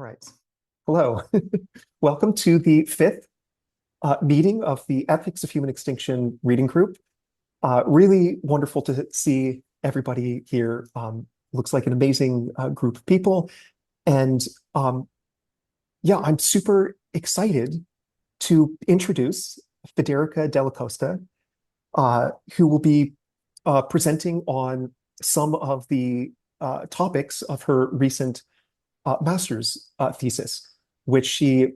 right. Hello. Welcome to the fifth meeting of the Ethics of Human Extinction Reading Group. Really wonderful to see everybody here. Looks like an amazing group of people. And yeah, I'm super excited to introduce Federica Dalla Costa, who will be presenting on some of the topics of her recent master's thesis, which she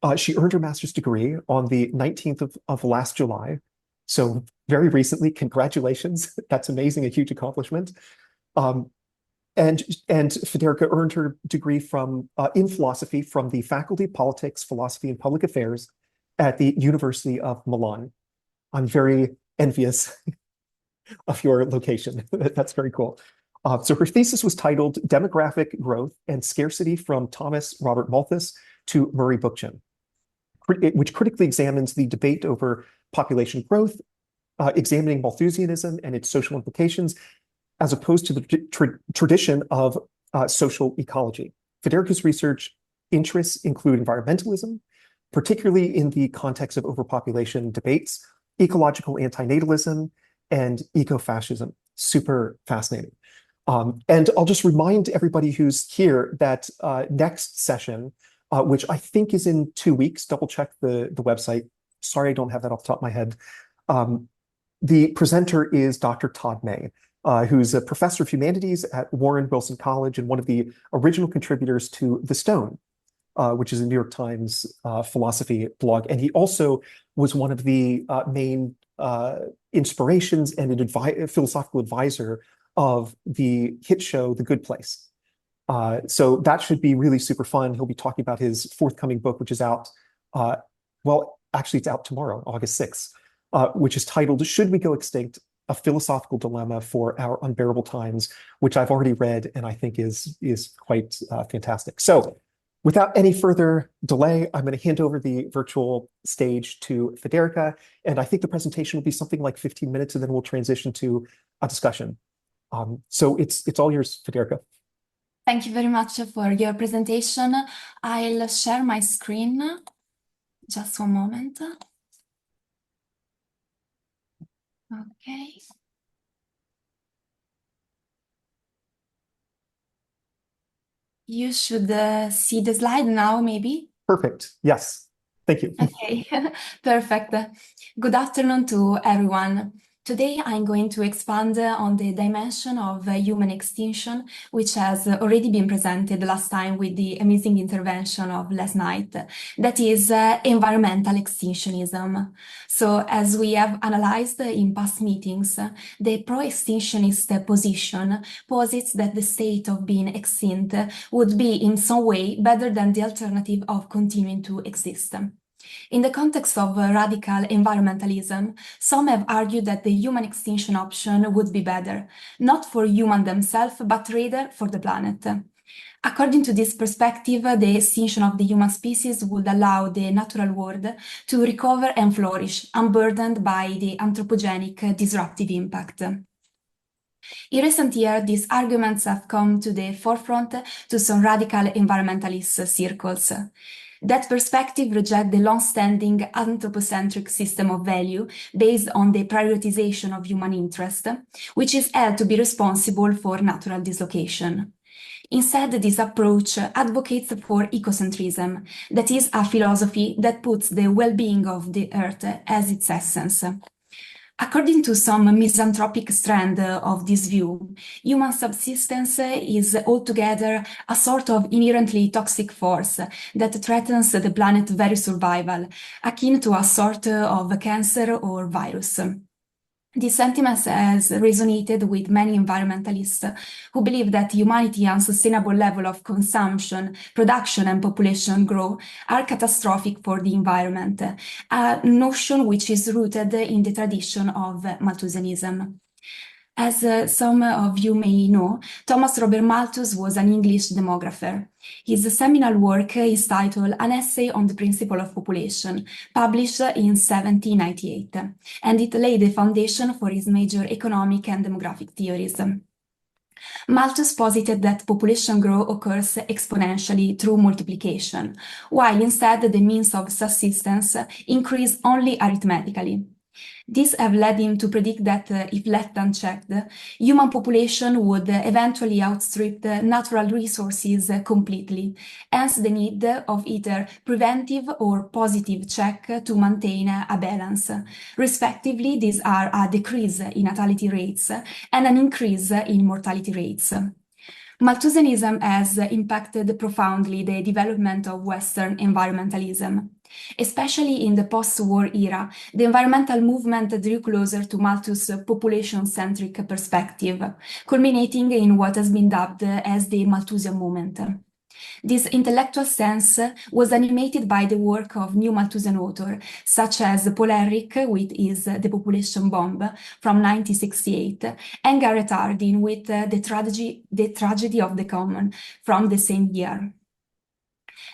earned her master's degree on the 19th of last July. So very recently, congratulations. That's amazing, a huge accomplishment. And Federica earned her degree from in philosophy from the Faculty of Politics, Philosophy, and Public Affairs at the University of Milan. I'm very envious of your location. That's very cool. So her thesis was titled Demographic Growth and Scarcity from Thomas Robert Malthus to Murray Bookchin, which critically examines the debate over population growth, examining Malthusianism and its social implications, as opposed to the tradition of social ecology. Federica's research interests include environmentalism, particularly in the context of overpopulation debates, ecological antinatalism, and ecofascism. Super fascinating. And I'll just remind everybody who's here that next session, which I think is in 2 weeks, double check the website. Sorry, I don't have that off the top of my head. The presenter is Dr. Todd May, who's a professor of humanities at Warren Wilson College and one of the original contributors to The Stone, which is a New York Times philosophy blog. And he also was one of the main inspirations and a philosophical advisor of the hit show, The Good Place. So that should be really super fun. He'll be talking about his forthcoming book, which is out, well, actually it's out tomorrow, August 6th, which is titled, Should We Go Extinct? A Philosophical Dilemma for Our Unbearable Times, which I've already read and I think is quite fantastic. So without any further delay, I'm going to hand over the virtual stage to Federica, and I think the presentation will be something like 15 minutes, and then we'll transition to a discussion. So it's all yours, Federica. Thank you very much for your presentation. I'll share my screen. Just one moment. Okay. You should see the slide now, maybe. Perfect. Yes. Thank you. Okay, perfect. Good afternoon to everyone. Today, I'm going to expand on the dimension of human extinction, which has already been presented last time with the amazing intervention of last night. That is environmental extinctionism. So, as we have analyzed in past meetings, the pro-extinctionist position posits that the state of being extinct would be in some way better than the alternative of continuing to exist. In the context of radical environmentalism, some have argued that the human extinction option would be better, not for humans themselves, but rather for the planet. According to this perspective, the extinction of the human species would allow the natural world to recover and flourish, unburdened by the anthropogenic disruptive impact. In recent years, these arguments have come to the forefront to some radical environmentalist circles. That perspective rejects the long-standing anthropocentric system of value based on the prioritization of human interest, which is held to be responsible for natural dislocation. Instead, this approach advocates for ecocentrism, that is, a philosophy that puts the well-being of the Earth as its essence. According to some misanthropic strand of this view, human subsistence is altogether a sort of inherently toxic force that threatens the planet's very survival, akin to a sort of cancer or virus. This sentiment has resonated with many environmentalists who believe that humanity's unsustainable level of consumption, production, and population growth are catastrophic for the environment, a notion which is rooted in the tradition of Malthusianism. As some of you may know, Thomas Robert Malthus was an English demographer. His seminal work is titled An Essay on the Principle of Population, published in 1798, and it laid the foundation for his major economic and demographic theories. Malthus posited that population growth occurs exponentially through multiplication, while instead the means of subsistence increase only arithmetically. This have led him to predict that if left unchecked, human population would eventually outstrip the natural resources completely, hence the need of either preventive or positive check to maintain a balance. Respectively, these are a decrease in natality rates and an increase in mortality rates. Malthusianism has impacted profoundly the development of Western environmentalism. Especially in the post-war era, the environmental movement drew closer to Malthus' population-centric perspective, culminating in what has been dubbed as the Malthusian movement. This intellectual sense was animated by the work of neo-Malthusian authors, such as Paul Ehrlich with his The Population Bomb from 1968, and Garrett Hardin with The Tragedy of the Common from the same year.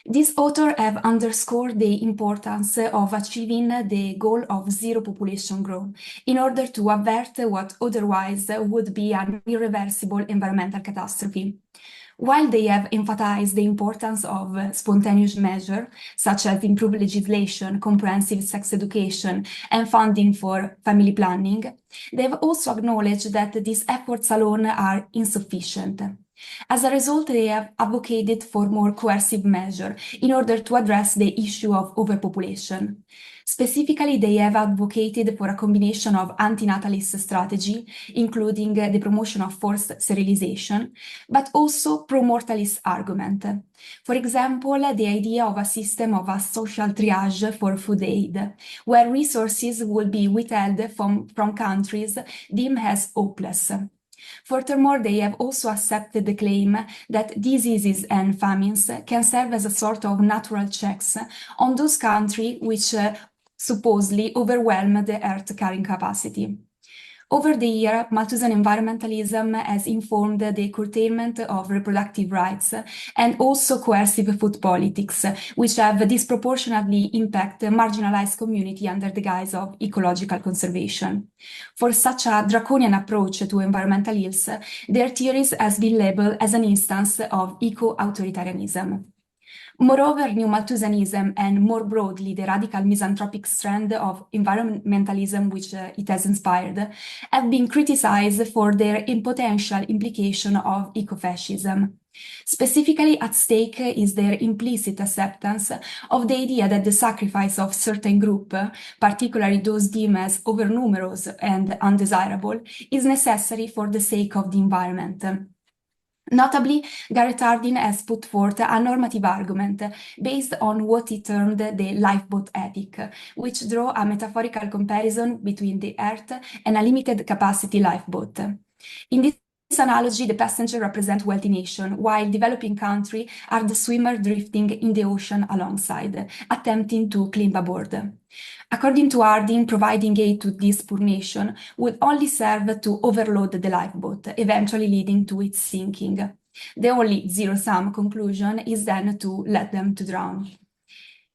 These authors have underscored the importance of achieving the goal of zero population growth in order to avert what otherwise would be an irreversible environmental catastrophe. While they have emphasized the importance of spontaneous measures, such as improved legislation, comprehensive sex education, and funding for family planning, they have also acknowledged that these efforts alone are insufficient. As a result, they have advocated for more coercive measures in order to address the issue of overpopulation. Specifically, they have advocated for a combination of antinatalist strategy, including the promotion of forced sterilization, but also pro-mortalist argument. For example, the idea of a system of a social triage for food aid, where resources will be withheld from countries deemed as hopeless. Furthermore, they have also accepted the claim that diseases and famines can serve as a sort of natural checks on those countries which supposedly overwhelm the Earth's carrying capacity. Over the year, Malthusian environmentalism has informed the curtailment of reproductive rights and also coercive food politics, which have disproportionately impacted marginalized communities under the guise of ecological conservation. For such a draconian approach to environmental ills, their theories has been labeled as an instance of eco-authoritarianism. Moreover, neo-Malthusianism and more broadly the radical misanthropic strand of environmentalism which it has inspired have been criticized for their potential implication of ecofascism. Specifically at stake is their implicit acceptance of the idea that the sacrifice of certain groups, particularly those deemed as overnumerous and undesirable, is necessary for the sake of the environment. Notably, Garrett Hardin has put forth a normative argument based on what he termed the lifeboat ethic, which drew a metaphorical comparison between the Earth and a limited capacity lifeboat. In this analogy, the passenger represents wealthy nations, while developing countries are the swimmer drifting in the ocean alongside, attempting to climb aboard. According to Hardin, providing aid to this poor nation would only serve to overload the lifeboat, eventually leading to its sinking. The only zero-sum conclusion is then to let them to drown.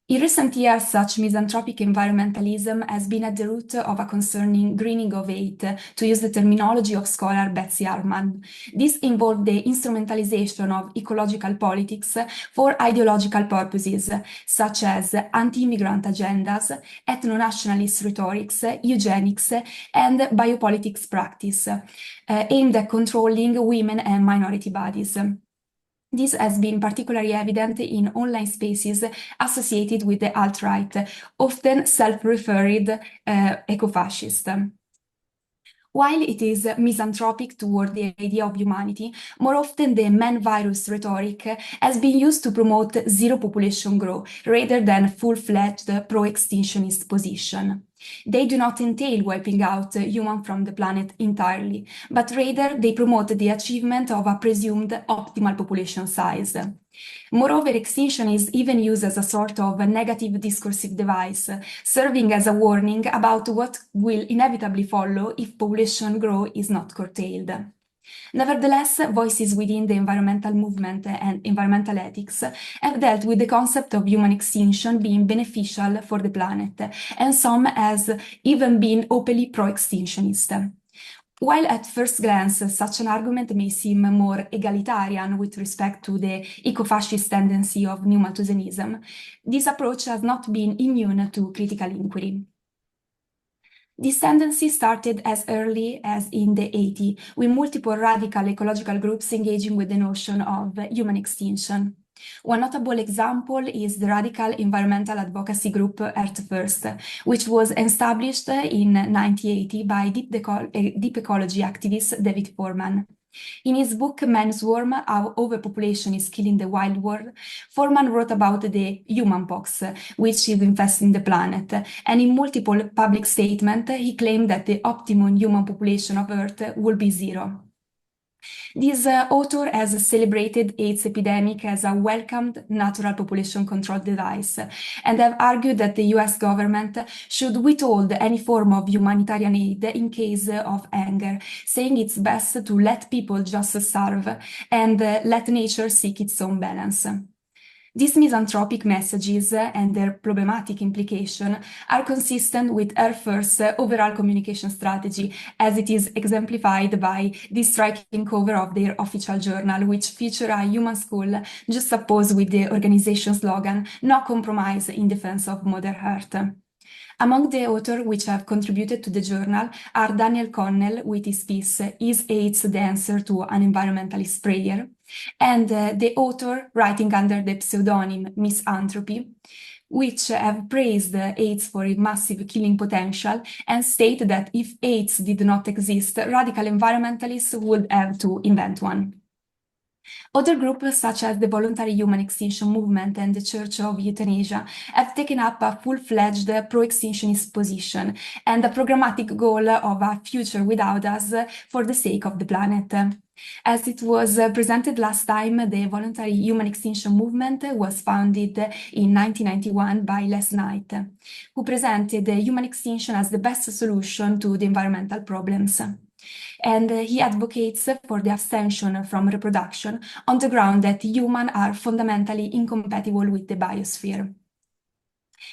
In recent years, such misanthropic environmentalism has been at the root of a concerning greening of aid, to use the terminology of scholar Betsy Harman. This involved the instrumentalization of ecological politics for ideological purposes, such as anti-immigrant agendas, ethno-nationalist rhetorics, eugenics, and biopolitics practice, aimed at controlling women and minority bodies. This has been particularly evident in online spaces associated with the alt-right, often self-referred eco-fascist. While it is misanthropic toward the idea of humanity, more often the man-virus rhetoric has been used to promote zero population growth rather than full-fledged pro-extinctionist position. They do not entail wiping out humans from the planet entirely, but rather they promote the achievement of a presumed optimal population size. Moreover, extinction is even used as a sort of a negative discursive device, serving as a warning about what will inevitably follow if population growth is not curtailed. Nevertheless, voices within the environmental movement and environmental ethics have dealt with the concept of human extinction being beneficial for the planet, and some has even been openly pro-extinctionist. While at first glance such an argument may seem more egalitarian with respect to the eco-fascist tendency of neo-Malthusianism, this approach has not been immune to critical inquiry. This tendency started as early as in the 80s, with multiple radical ecological groups engaging with the notion of human extinction. One notable example is the radical environmental advocacy group Earth First, which was established in 1980 by deep ecology activist David Foreman. In his book Man Swarm, How Overpopulation is Killing the Wild World, Foreman wrote about the human pox, which is infesting the planet, and in multiple public statements, he claimed that the optimum human population of Earth would be zero. This author has celebrated AIDS epidemic as a welcomed natural population control device and have argued that the US government should withhold any form of humanitarian aid in case of anger, saying it's best to let people just starve and let nature seek its own balance. These misanthropic messages and their problematic implication are consistent with Earth First's overall communication strategy, as it is exemplified by this striking cover of their official journal, which features a human skull juxtaposed with the organization's slogan, "No compromise in defense of Mother Earth." Among the authors which have contributed to the journal are Daniel Connell with his piece, "Is AIDS the Answer to an Environmentalist Prayer?" and the author writing under the pseudonym Misanthropy, which have praised AIDS for its massive killing potential and state that if AIDS did not exist, radical environmentalists would have to invent one. Other groups, such as the Voluntary Human Extinction Movement and the Church of Euthanasia, have taken up a full-fledged pro-extinctionist position and a programmatic goal of a future without us for the sake of the planet. As it was presented last time, the Voluntary Human Extinction Movement was founded in 1991 by Les Knight, who presented human extinction as the best solution to the environmental problems. And he advocates for the abstention from reproduction on the ground that humans are fundamentally incompatible with the biosphere.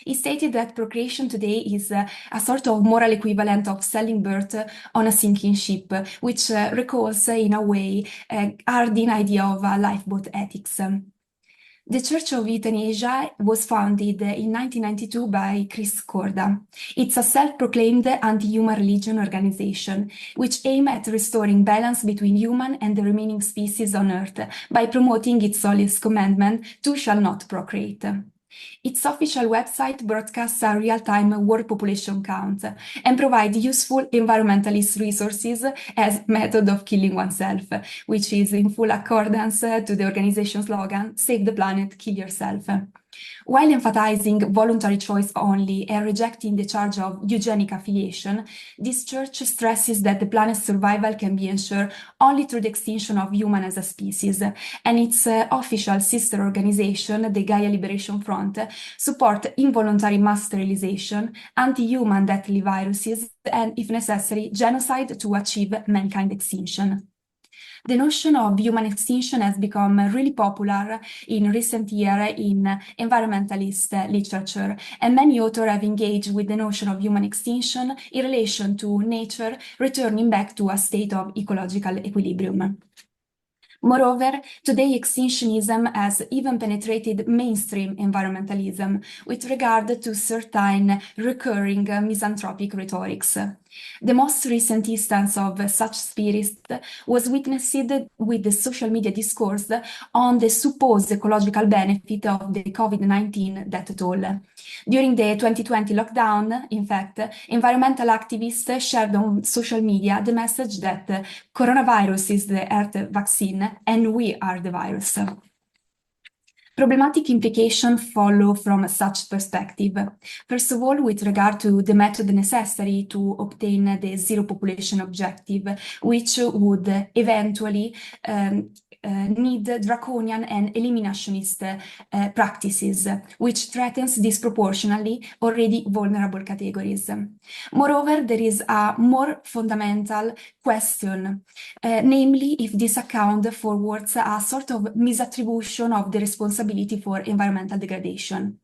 He stated that procreation today is a sort of moral equivalent of selling birth on a sinking ship, which recalls, in a way, Hardin idea of lifeboat ethics. The Church of Euthanasia was founded in 1992 by Chris Corda. It's a self-proclaimed anti-human religion organization, which aims at restoring balance between human and the remaining species on Earth by promoting its solis commandment, "Thou shalt not procreate." Its official website broadcasts a real-time world population count and provides useful environmentalist resources as method of killing oneself, which is in full accordance to the organization's slogan, "Save the planet, kill yourself." While emphasizing voluntary choice only and rejecting the charge of eugenic affiliation, this church stresses that the planet's survival can be ensured only through the extinction of humans as a species, and its official sister organization, the Gaia Liberation Front, support involuntary mass sterilization, anti-human deadly viruses, and, if necessary, genocide to achieve mankind extinction. The notion of human extinction has become really popular in recent years in environmentalist literature, and many authors have engaged with the notion of human extinction in relation to nature returning back to a state of ecological equilibrium. Moreover, today extinctionism has even penetrated mainstream environmentalism with regard to certain recurring misanthropic rhetorics. The most recent instance of such spirit was witnessed with the social media discourse on the supposed ecological benefit of the COVID-19 death toll. During the 2020 lockdown, in fact, environmental activists shared on social media the message that coronavirus is the Earth vaccine and we are the virus. Problematic implications follow from such perspective. First of all, with regard to the method necessary to obtain the zero population objective, which would eventually need draconian and eliminationist practices, which threatens disproportionately already vulnerable categories. Moreover, there is a more fundamental question, namely if this account forwards a sort of misattribution of the responsibility for environmental degradation.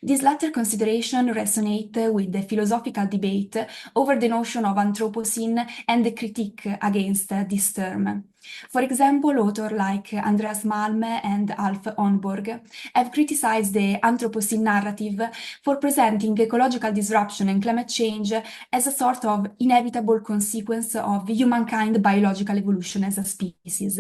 This latter consideration resonates with the philosophical debate over the notion of Anthropocene and the critique against this term. For example, authors like Andreas Malm and Alf Onborg have criticized the Anthropocene narrative for presenting ecological disruption and climate change as a sort of inevitable consequence of humankind biological evolution as a species.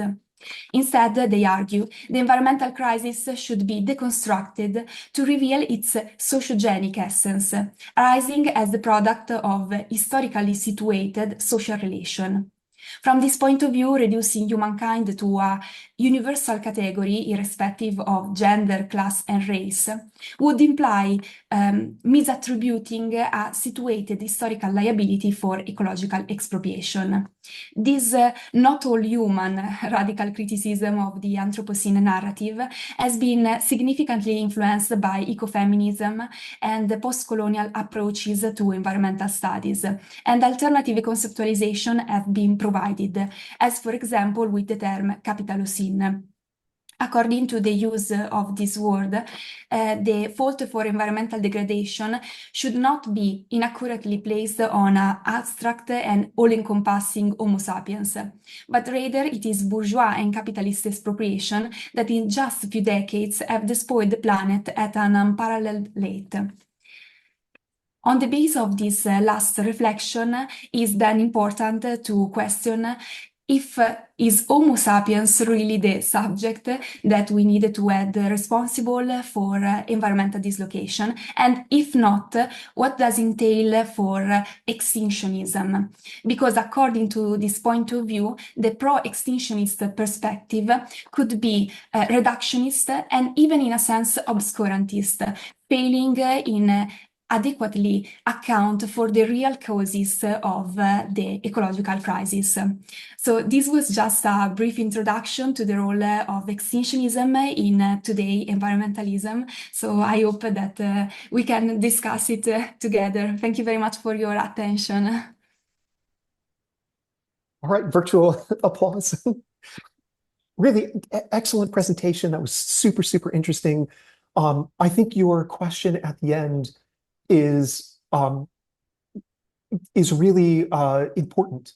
Instead, they argue, the environmental crisis should be deconstructed to reveal its sociogenic essence, arising as the product of historically situated social relation. From this point of view, reducing humankind to a universal category, irrespective of gender, class, and race, would imply misattributing a situated historical liability for ecological expropriation. This not all human radical criticism of the Anthropocene narrative has been significantly influenced by ecofeminism and post-colonial approaches to environmental studies, and alternative conceptualization have been provided, as for example with the term capitalocene. According to the use of this word, the fault for environmental degradation should not be inaccurately placed on an abstract and all-encompassing Homo sapiens, but rather it is bourgeois and capitalist expropriation that in just a few decades have despoiled the planet at an unparalleled rate. On the basis of this last reflection, is then important to question if is Homo sapiens really the subject that we need to add responsible for environmental dislocation, and if not, what does entail for extinctionism? Because according to this point of view, the pro-extinctionist perspective could be reductionist and even in a sense obscurantist, failing in adequately account for the real causes of the ecological crisis. So this was just a brief introduction to the role of extinctionism in today's environmentalism. So I hope that we can discuss it together. Thank you very much for your attention. All right, virtual applause. Really excellent presentation. That was super, super interesting. I think your question at the end is really important.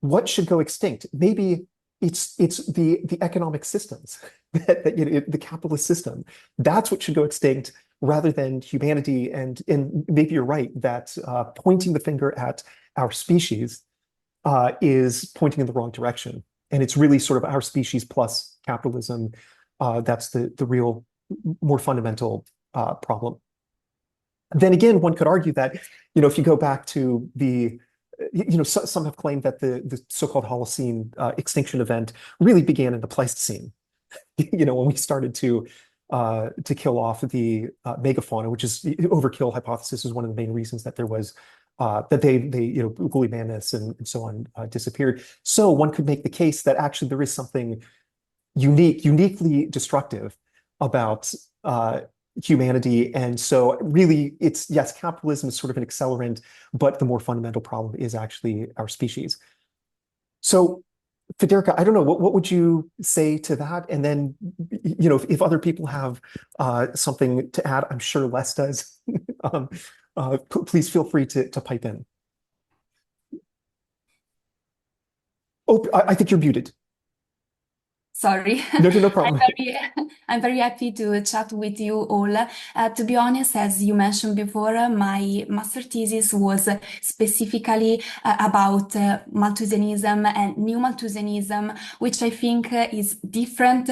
What should go extinct? Maybe it's the economic systems, the capitalist system. That's what should go extinct rather than humanity. And maybe you're right that pointing the finger at our species is pointing in the wrong direction. And it's really sort of our species plus capitalism. That's the real, more fundamental problem. Then again, one could argue that, if you go back to some have claimed that the so-called Holocene extinction event really began in the Pleistocene. When we started to kill off the megafauna, which is overkill hypothesis is one of the main reasons that there was that they woolly mammoths and so on disappeared. So one could make the case that actually there is something uniquely destructive about humanity. And so really yes, capitalism is sort of an accelerant, but the more fundamental problem is actually our species. So Federica, I don't know, what would you say to that? And then, if other people have something to add, I'm sure Les does. Please feel free to pipe in. Oh, I think you're muted. Sorry. No problem. I'm very happy to chat with you all. To be honest, as you mentioned before, my master thesis was specifically about Malthusianism and neo-Malthusianism, which I think is different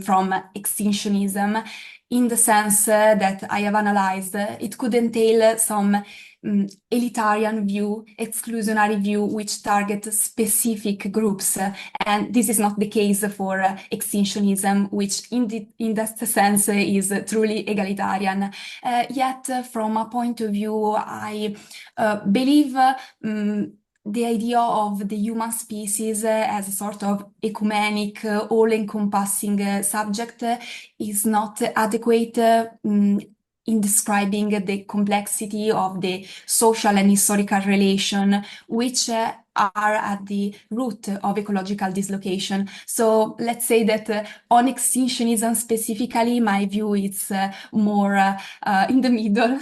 from extinctionism in the sense that I have analyzed. It could entail some elitarian view, exclusionary view, which target specific groups. And this is not the case for extinctionism, which in that sense is truly egalitarian. Yet, from a point of view, I believe the idea of the human species as a sort of ecumenic, all-encompassing subject is not adequate in describing the complexity of the social and historical relation, which are at the root of ecological dislocation. So let's say that on extinctionism specifically, my view is more in the middle.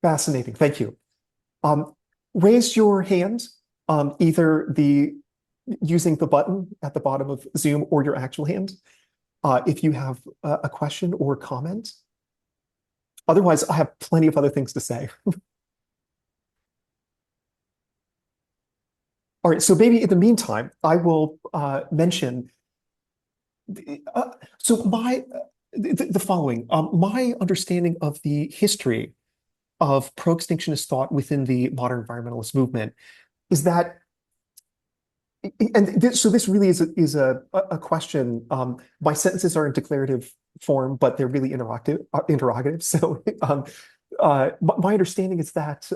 Fascinating. Thank you. Raise your hand, either using the button at the bottom of Zoom or your actual hand, if you have a question or comment. Otherwise, I have plenty of other things to say. All right, so maybe in the meantime, I will mention. So the following. My understanding of the history of pro-extinctionist thought within the modern environmentalist movement is that, and so this really is a question. My sentences are in declarative form, but they're really interrogative. So my understanding is that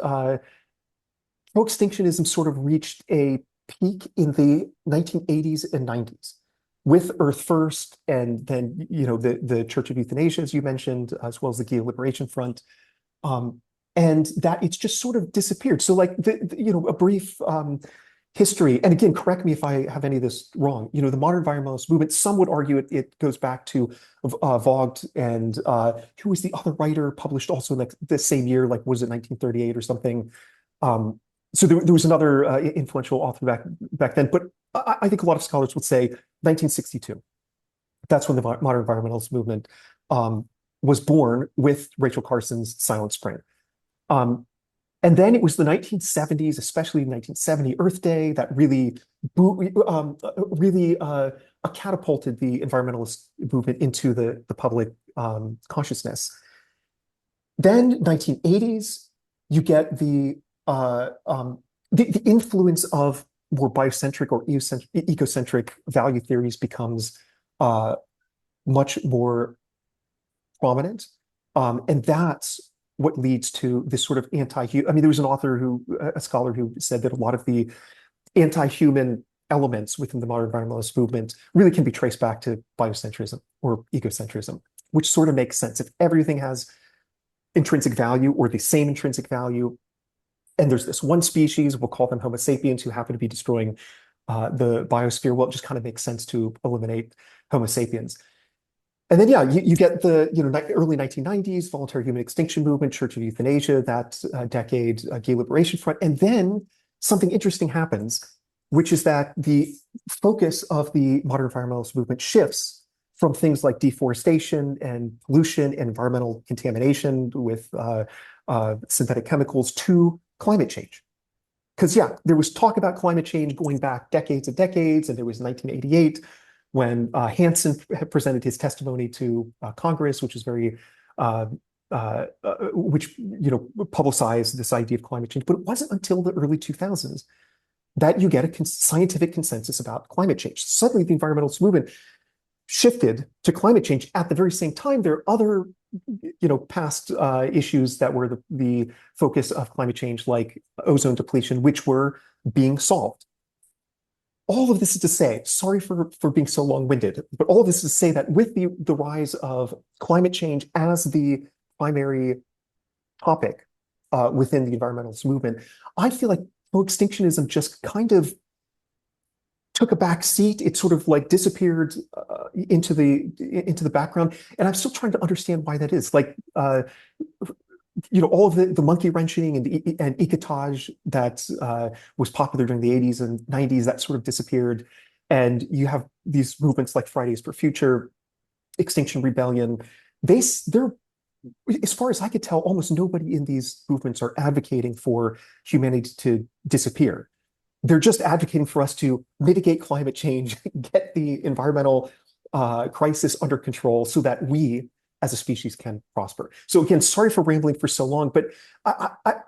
pro-extinctionism sort of reached a peak in the 1980s and 90s with Earth First, and then the Church of Euthanasia, as you mentioned, as well as the Gay Liberation Front. And that it's just sort of disappeared. So like a brief history, and again, correct me if I have any of this wrong, the modern environmentalist movement, some would argue it goes back to Vogt, and who was the other writer published also like the same year, like was it 1938 or something? So there was another influential author back then, but I think a lot of scholars would say 1962. That's when the modern environmentalist movement was born with Rachel Carson's Silent Spring. And then it was the 1970s, especially 1970 Earth Day, that really catapulted the environmentalist movement into the public consciousness. Then 1980s, you get the influence of more biocentric or ecocentric value theories becomes much more prominent, and that's what leads to this sort of anti-human. I mean, there was a scholar who said that a lot of the anti-human elements within the modern environmentalist movement really can be traced back to biocentrism or ecocentrism, which sort of makes sense. If everything has intrinsic value or the same intrinsic value, and there's this one species, we'll call them Homo sapiens, who happen to be destroying the biosphere, well, it just kind of makes sense to eliminate Homo sapiens. And then, yeah, you get the early 1990s voluntary human extinction movement, Church of Euthanasia, that decade, Gay Liberation Front, and then something interesting happens, which is that the focus of the modern environmentalist movement shifts from things like deforestation and pollution and environmental contamination with synthetic chemicals to climate change. Because, yeah, there was talk about climate change going back decades and decades, and there was 1988 when Hansen presented his testimony to Congress, which is which publicized this idea of climate change. But it wasn't until the early 2000s that you get a scientific consensus about climate change. Suddenly, the environmentalist movement shifted to climate change. At the very same time, there are other past issues that were the focus of climate change, like ozone depletion, which were being solved. All of this is to say, sorry for being so long-winded, but all of this is to say that with the rise of climate change as the primary topic within the environmentalist movement, I feel like pro-extinctionism just kind of took a back seat. It sort of like disappeared into the background, and I'm still trying to understand why that is. Like, all of the monkey wrenching and ecotage that was popular during the 80s and 90s, that sort of disappeared. And you have these movements like Fridays for Future, Extinction Rebellion. They're, as far as I could tell, almost nobody in these movements are advocating for humanity to disappear. They're just advocating for us to mitigate climate change, get the environmental crisis under control so that we as a species can prosper. So again, sorry for rambling for so long, but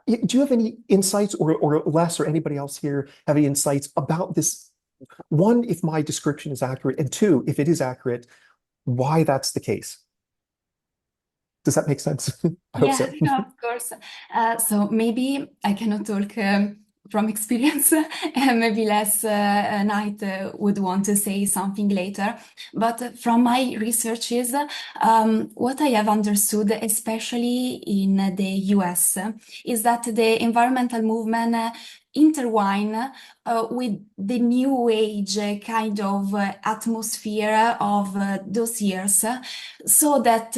do you have any insights, or Les or anybody else here have any insights about this? One, if my description is accurate, and two, if it is accurate, why that's the case. Does that make sense? I hope so. Yeah, no, of course. So maybe I cannot talk from experience, and maybe less Knight would want to say something later. But from my researches, what I have understood, especially in the US, is that the environmental movement intertwine with the new age kind of atmosphere of those years, so that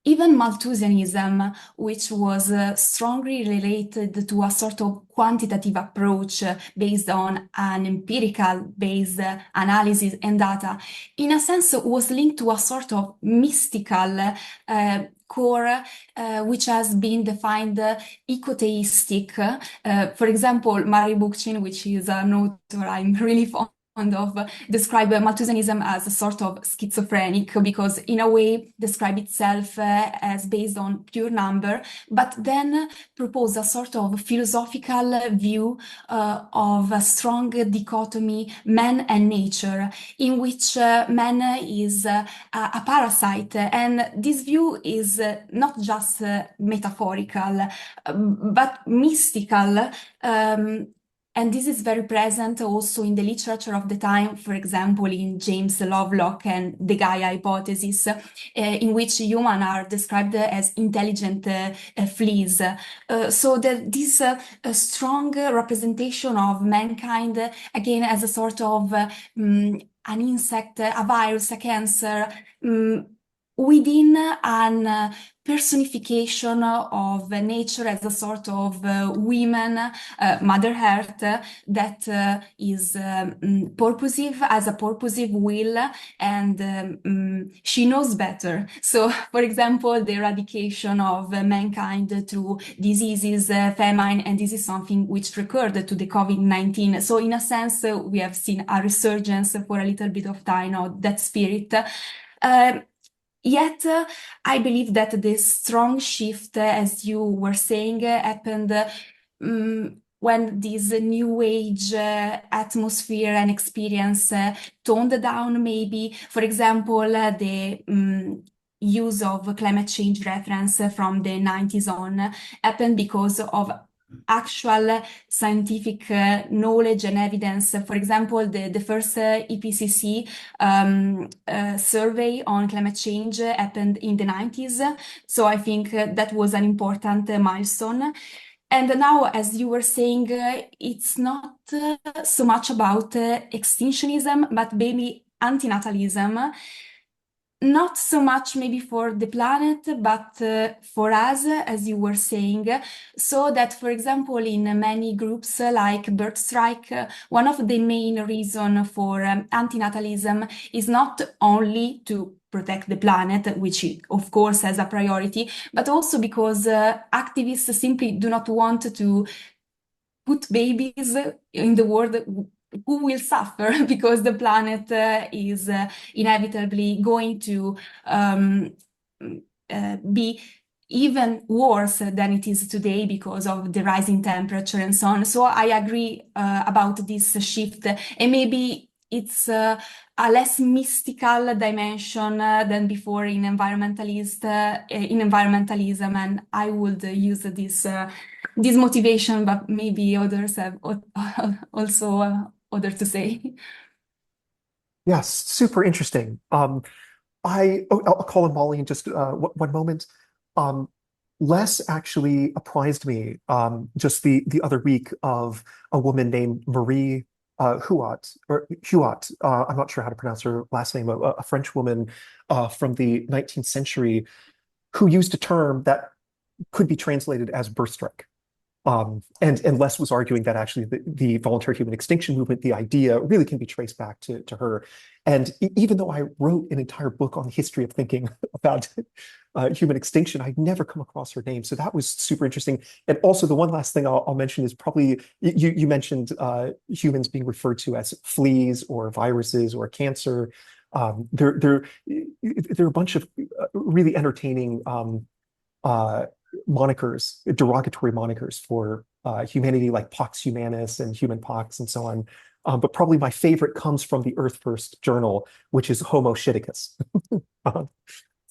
even Malthusianism, which was strongly related to a sort of quantitative approach based on an empirical based analysis and data, in a sense was linked to a sort of mystical core, which has been defined ecoteistic. For example, Murray Bookchin, which is an author I'm really fond of, describe Malthusianism as a sort of schizophrenic, because in a way describe itself as based on pure number, but then propose a sort of philosophical view of a strong dichotomy, man and nature, in which man is a parasite. And this view is not just metaphorical, but mystical. And this is very present also in the literature of the time, for example, in James Lovelock and the Gaia hypothesis, in which humans are described as intelligent fleas. So that this strong representation of mankind, again, as a sort of an insect, a virus, a cancer, within an personification of nature as a sort of woman, Mother Earth, that is purposive, has a purposive will, and she knows better. So, for example, the eradication of mankind through diseases, famine, and this is something which recurred to the COVID-19. So, in a sense, we have seen a resurgence for a little bit of time of that spirit. Yet, I believe that this strong shift, as you were saying, happened when this new age atmosphere and experience toned down, maybe. For example, the use of climate change reference from the 90s on happened because of actual scientific knowledge and evidence. For example, the first IPCC survey on climate change happened in the 90s. So I think that was an important milestone. And now, as you were saying, it's not so much about extinctionism, but maybe antinatalism. Not so much maybe for the planet, but for us, as you were saying. So that, for example, in many groups like Bird Strike, one of the main reasons for antinatalism is not only to protect the planet, which of course has a priority, but also because activists simply do not want to put babies in the world who will suffer because the planet is inevitably going to be even worse than it is today because of the rising temperature and so on. So I agree about this shift, and maybe it's a less mystical dimension than before in environmentalism, and I would use this motivation, but maybe others have also other to say. Yes, super interesting. I'll call on Molly in just one moment. Les actually apprised me just the other week of a woman named Marie Huot. I'm not sure how to pronounce her last name. A French woman from the 19th century who used a term that could be translated as birth strike. And Les was arguing that actually the voluntary human extinction movement, the idea really can be traced back to her. And even though I wrote an entire book on the history of thinking about human extinction, I'd never come across her name. So that was super interesting. And also the one last thing I'll mention is probably, you mentioned humans being referred to as fleas or viruses or cancer. There are a bunch of really entertaining monikers, derogatory monikers for humanity, like Pax Humanis and human pox and so on. But probably my favorite comes from the Earth First journal, which is Homo Shiticus.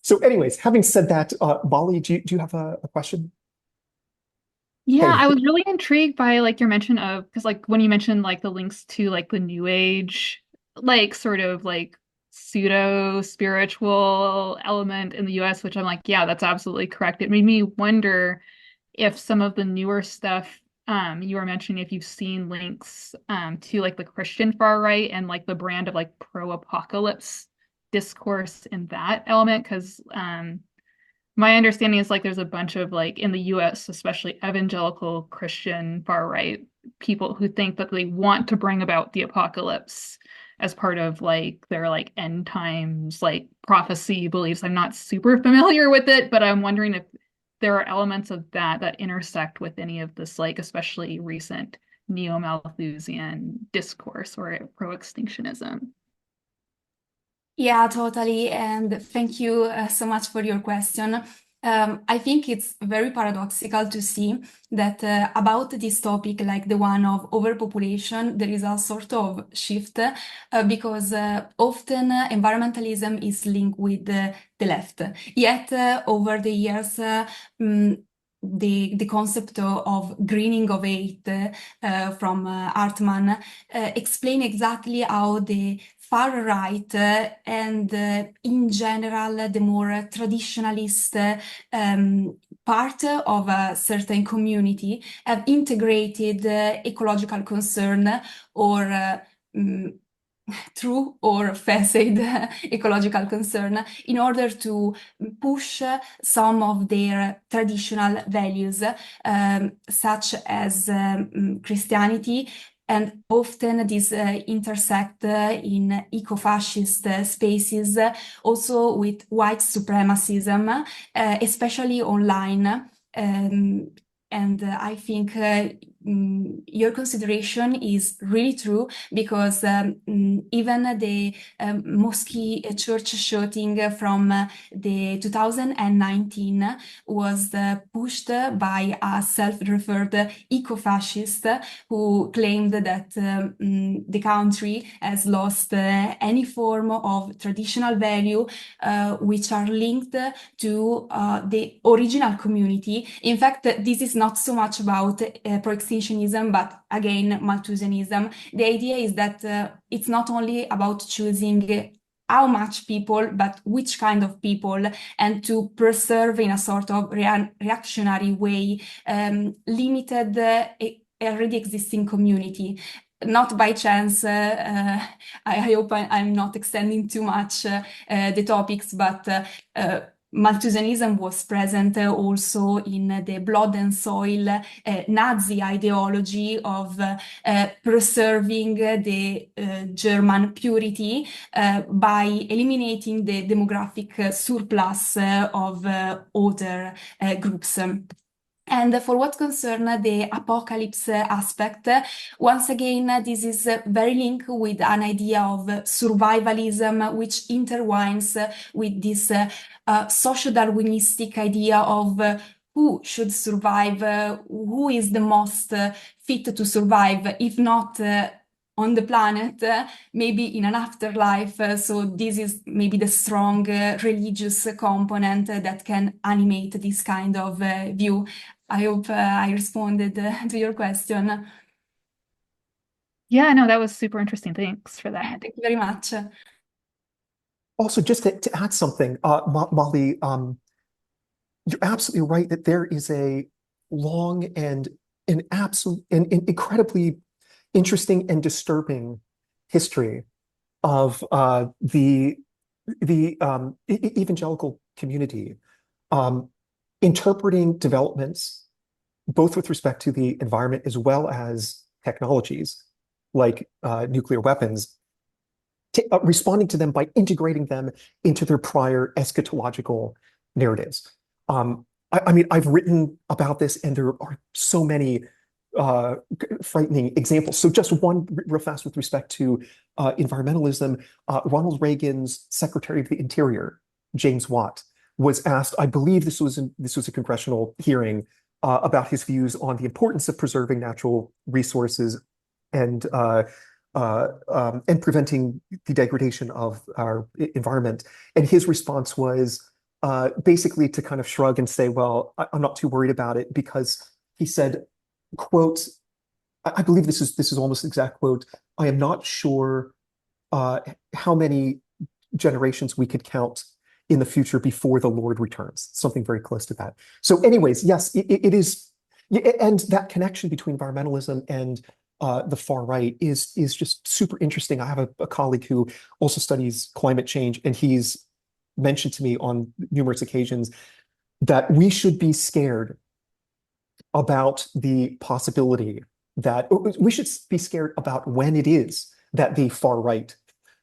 So anyways, having said that, Molly, do you have a question? Yeah, Hey, I was really intrigued by like your mention of because like when you mentioned like the links to like the New Age, like sort of like pseudo spiritual element in the US, which I'm like, yeah, that's absolutely correct. It made me wonder if some of the newer stuff you were mentioning, if you've seen links to like the Christian far right and like the brand of like pro-apocalypse discourse in that element, because my understanding is like there's a bunch of like in the US, especially evangelical Christian far right people who think that they want to bring about the apocalypse as part of like their like end times like prophecy beliefs. I'm not super familiar with it, but I'm wondering if there are elements of that that intersect with any of this like especially recent neo-Malthusian discourse or pro-extinctionism. Yeah, totally. And thank you so much for your question. I think it's very paradoxical to see that about this topic, like the one of overpopulation, there is a sort of shift because often environmentalism is linked with the left. Yet, over the years, the concept of greening of eight from Hartman explain exactly how the far right and in general the more traditionalist part of a certain community have integrated ecological concern or mm, true or facade ecological concern in order to push some of their traditional values, such as Christianity. And often these intersect in eco-fascist spaces, also with white supremacism, especially online. Um, and I think your consideration is really true because even the mosque church shooting from the 2019 was pushed by a self-referred eco-fascist who claimed that the country has lost any form of traditional value which are linked to the original community. In fact, this is not so much about pro-extinctionism, but again, Malthusianism. The idea is that it's not only about choosing how much people, but which kind of people, and to preserve in a sort of reactionary way limited already existing community. Not by chance, I hope I'm not extending too much the topics, but Malthusianism was present also in the blood and soil Nazi ideology of preserving the German purity by eliminating the demographic surplus of other groups. And for what concerns the apocalypse aspect, once again, this is very linked with an idea of survivalism, which intertwines with this socio-Darwinistic idea of who should survive, who is the most fit to survive, if not on the planet, maybe in an afterlife. So this is maybe the strong religious component that can animate this kind of view. I hope I responded to your question. Yeah, no, that was super interesting. Thanks for that. Thank you very much. also just to add something, Molly, you're absolutely right that there is a long and an absolute and incredibly interesting and disturbing history of the evangelical community um, interpreting developments both with respect to the environment as well as technologies like nuclear weapons, responding to them by integrating them into their prior eschatological narratives. I mean, I've written about this, and there are so many uh, frightening examples. So, just one real fast with respect to environmentalism. Ronald Reagan's Secretary of the Interior, James Watt, was asked. I believe this was a congressional hearing about his views on the importance of preserving natural resources and and preventing the degradation of our environment. And his response was basically to kind of shrug and say, "Well, I'm not too worried about it because he said, quote, I believe this is almost exact quote. I am not sure how many generations we could count in the future before the Lord returns. Something very close to that. So, anyways, yes, it is, and that connection between environmentalism and the far right is just super interesting. I have a colleague who also studies climate change, and he's mentioned to me on numerous occasions that we should be scared about the possibility that we should be scared about when it is that the far right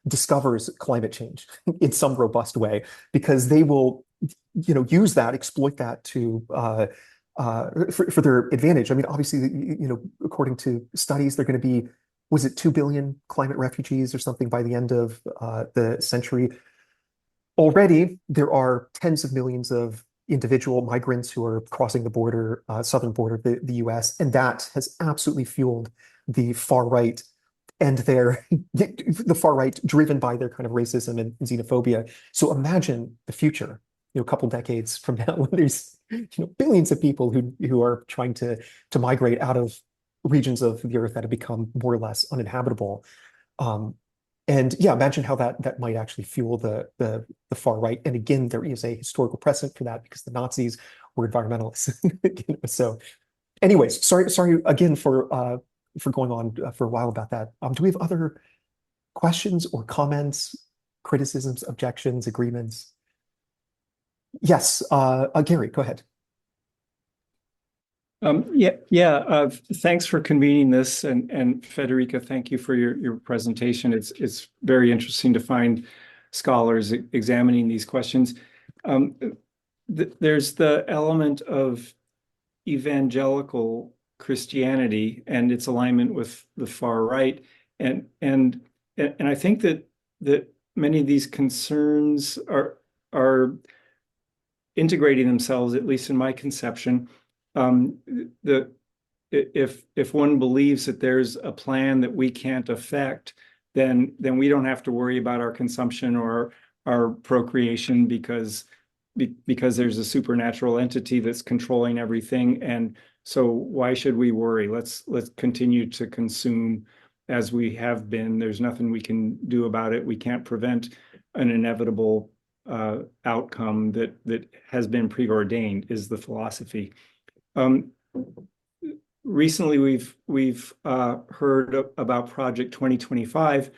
discovers climate change in some robust way, because they will, use that, exploit that to for their advantage. I mean, obviously, according to studies, they're going to be, was it 2 billion climate refugees or something by the end of the century? Already, there are tens of millions of individual migrants who are crossing the border, southern border of the US, and that has absolutely fueled the far right and the far right driven by their kind of racism and xenophobia. So imagine the future, a couple decades from now, when there's billions of people who are trying to migrate out of regions of the earth that have become more or less uninhabitable. And yeah, imagine how that might actually fuel the far right. And again, there is a historical precedent for that because the Nazis were environmentalists. So, anyways, sorry again for going on for a while about that. Do we have other questions or comments, criticisms, objections, agreements? Yes, Gary, go ahead. Thanks for convening this, and Federica, thank you for your presentation. It's very interesting to find scholars examining these questions. There's the element of evangelical Christianity and its alignment with the far right, and I think that many of these concerns are integrating themselves, at least in my conception. If one believes that there's a plan that we can't affect, then we don't have to worry about our consumption or our procreation because there's a supernatural entity that's controlling everything. And so why should we worry? Let's continue to consume as we have been. There's nothing we can do about it. We can't prevent an inevitable outcome that has been preordained, is the philosophy. Recently, we've heard about Project 2025,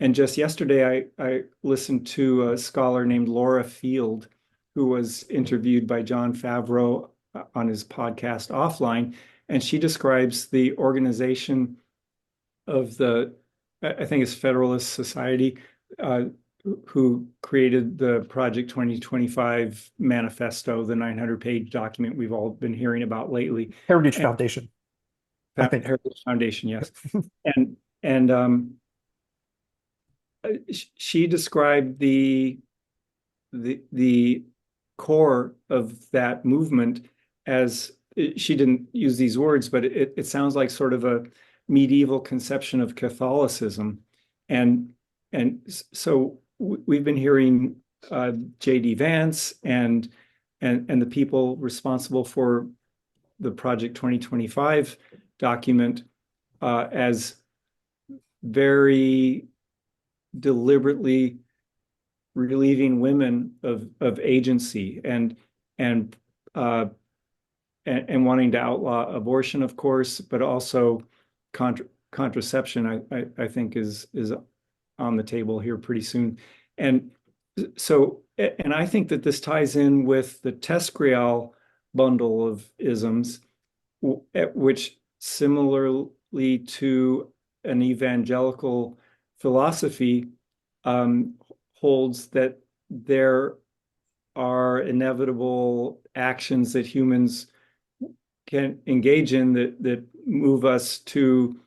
and just yesterday I listened to a scholar named Laura Field, who was interviewed by John Favreau on his podcast Offline, and she describes the organization of I think it's Federalist Society, who created the Project 2025 manifesto, the 900-page document we've all been hearing about lately. Heritage Foundation. I think. Heritage Foundation, yes. and she described the core of that movement as, she didn't use these words, but it sounds like sort of a medieval conception of Catholicism. And so we've been hearing J.D. Vance and the people responsible for the Project 2025 document as very deliberately relieving women of agency and wanting to outlaw abortion, of course, but also contraception. I think is on the table here pretty soon. And so, and I think that this ties in with the Tescrial bundle of isms, which similarly to an evangelical philosophy holds that there are inevitable actions that humans can engage in that move us to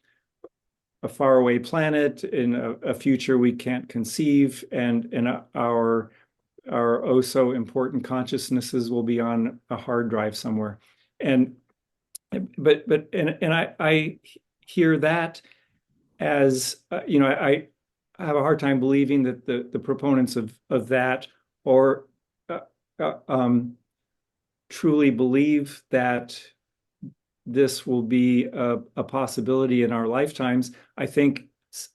a faraway planet in a future we can't conceive, and our oh so important consciousnesses will be on a hard drive somewhere. But I hear that as I have a hard time believing that the proponents of that or truly believe that this will be a possibility in our lifetimes. I think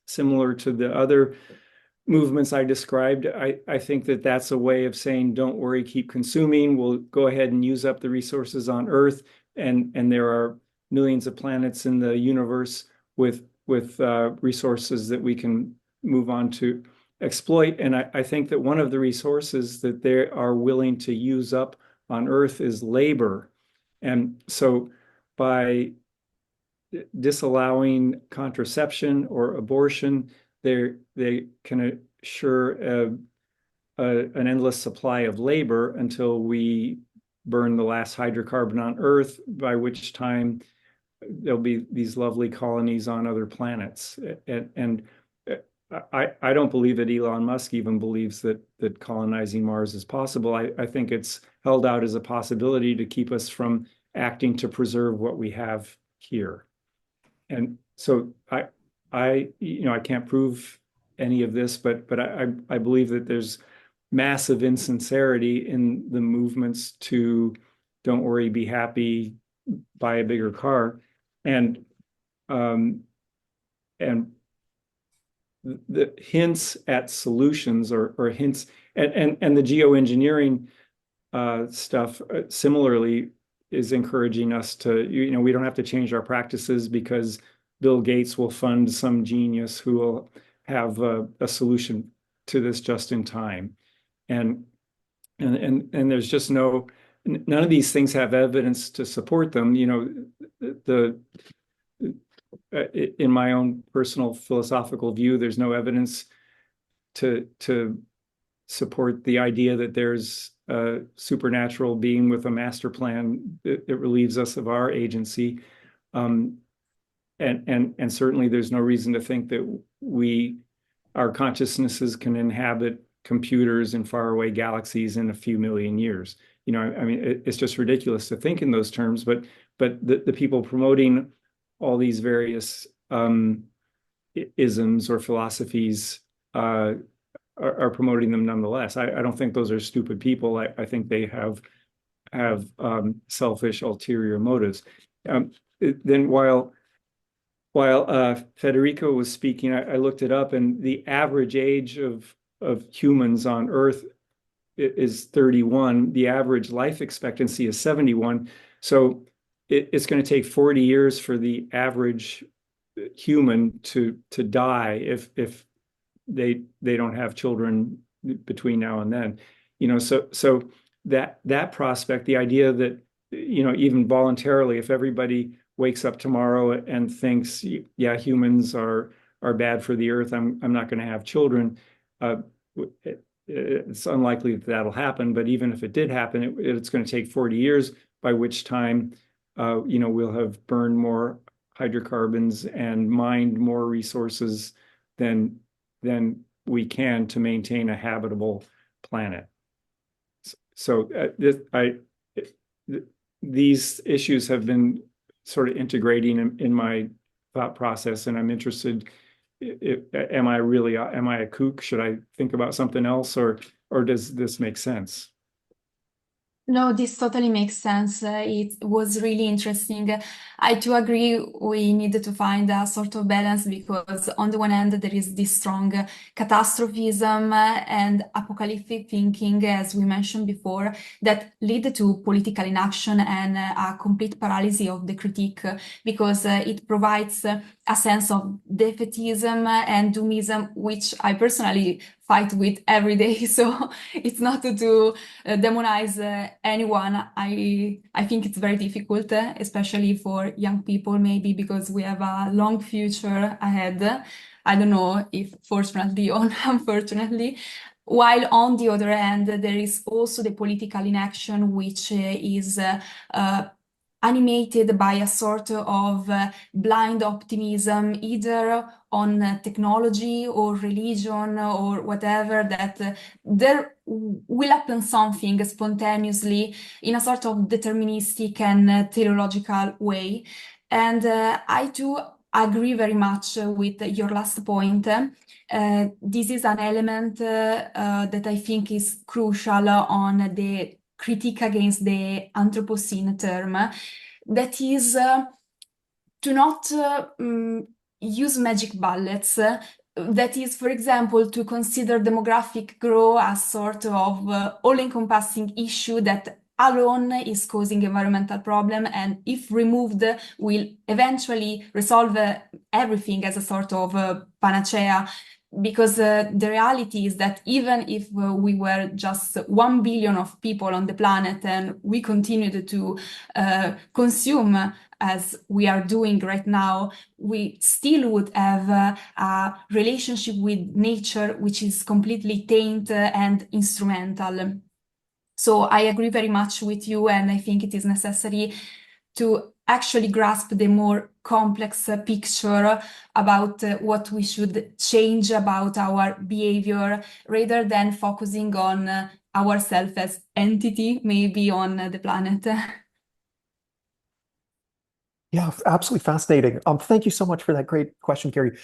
similar to the other movements I described, I think that that's a way of saying, don't worry, keep consuming. We'll go ahead and use up the resources on Earth. And there are millions of planets in the universe with resources that we can move on to exploit. And I think that one of the resources that they are willing to use up on Earth is labor. And so by disallowing contraception or abortion, they can assure an endless supply of labor until we burn the last hydrocarbon on Earth, by which time there'll be these lovely colonies on other planets. And I don't believe that Elon Musk even believes that colonizing Mars is possible. I think it's held out as a possibility to keep us from acting to preserve what we have here. And so I can't prove any of this, but I believe that there's massive insincerity in the movements to don't worry, be happy, buy a bigger car, and the hints at solutions or hints and the geoengineering stuff similarly is encouraging us to, we don't have to change our practices because Bill Gates will fund some genius who will have a solution to this just in time. And there's just none of these things have evidence to support them. In my own personal philosophical view, there's no evidence to support the idea that there's a supernatural being with a master plan that relieves us of our agency. And certainly there's no reason to think that our consciousnesses can inhabit computers in faraway galaxies in a few million years. It's just ridiculous to think in those terms, but the people promoting all these various isms or philosophies are promoting them nonetheless. I don't think those are stupid people. I think they have selfish ulterior motives. Then while Federica was speaking, I looked it up, and the average age of humans on Earth is 31. The average life expectancy is 71. So it's going to take 40 years for the average human to die if they don't have children between now and then. So that prospect, the idea that even voluntarily, if everybody wakes up tomorrow and thinks, yeah, humans are bad for the Earth, I'm not going to have children, it's unlikely that that'll happen. But even if it did happen, it's going to take 40 years, by which time we'll have burned more hydrocarbons and mined more resources than we can to maintain a habitable planet. So these issues have been sort of integrating in my thought process, and I'm interested. Am I a kook? Should I think about something else, or does this make sense? No, this totally makes sense. It was really interesting. I do agree we needed to find a sort of balance, because on the one hand, there is this strong catastrophism and apocalyptic thinking, as we mentioned before, that lead to political inaction and a complete paralysis of the critique, because it provides a sense of defeatism and doomism, which I personally fight with every day. So it's not to demonize anyone. I think it's very difficult, especially for young people, maybe because we have a long future ahead. I don't know if fortunately or unfortunately. While on the other hand, there is also the political inaction, which is animated by a sort of blind optimism, either on technology or religion or whatever, that there will happen something spontaneously in a sort of deterministic and teleological way. And I do agree very much with your last point. This is an element that I think is crucial on the critique against the Anthropocene term. that is to not use magic bullets. That is, for example, to consider demographic growth as sort of all-encompassing issue that alone is causing environmental problem, and if removed will eventually resolve everything as a sort of panacea. Because the reality is that even if we were just 1 billion of people on the planet and we continued to consume as we are doing right now, we still would have a relationship with nature which is completely tainted and instrumental. So I agree very much with you, and I think it is necessary to actually grasp the more complex picture about what we should change about our behavior, rather than focusing on ourselves as entity, maybe on the planet. Yeah, absolutely fascinating. Thank you so much for that great question, Gary.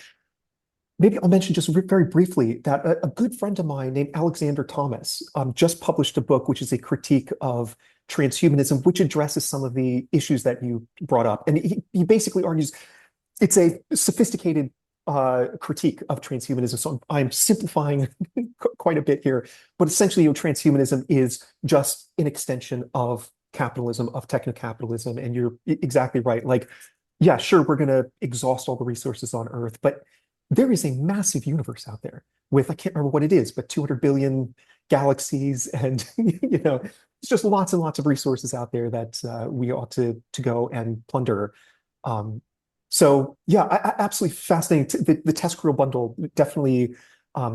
Maybe I'll mention just very briefly that a good friend of mine named Alexander Thomas just published a book which is a critique of transhumanism, which addresses some of the issues that you brought up. And he basically argues it's a sophisticated critique of transhumanism. So I'm simplifying quite a bit here, but essentially, transhumanism is just an extension of capitalism, of techno-capitalism. And you're exactly right. Like, yeah, sure, we're going to exhaust all the resources on Earth, but there is a massive universe out there with, I can't remember what it is, but 200 billion galaxies, and it's just lots and lots of resources out there that we ought to go and plunder. So yeah, absolutely fascinating. The TESCREAL bundle definitely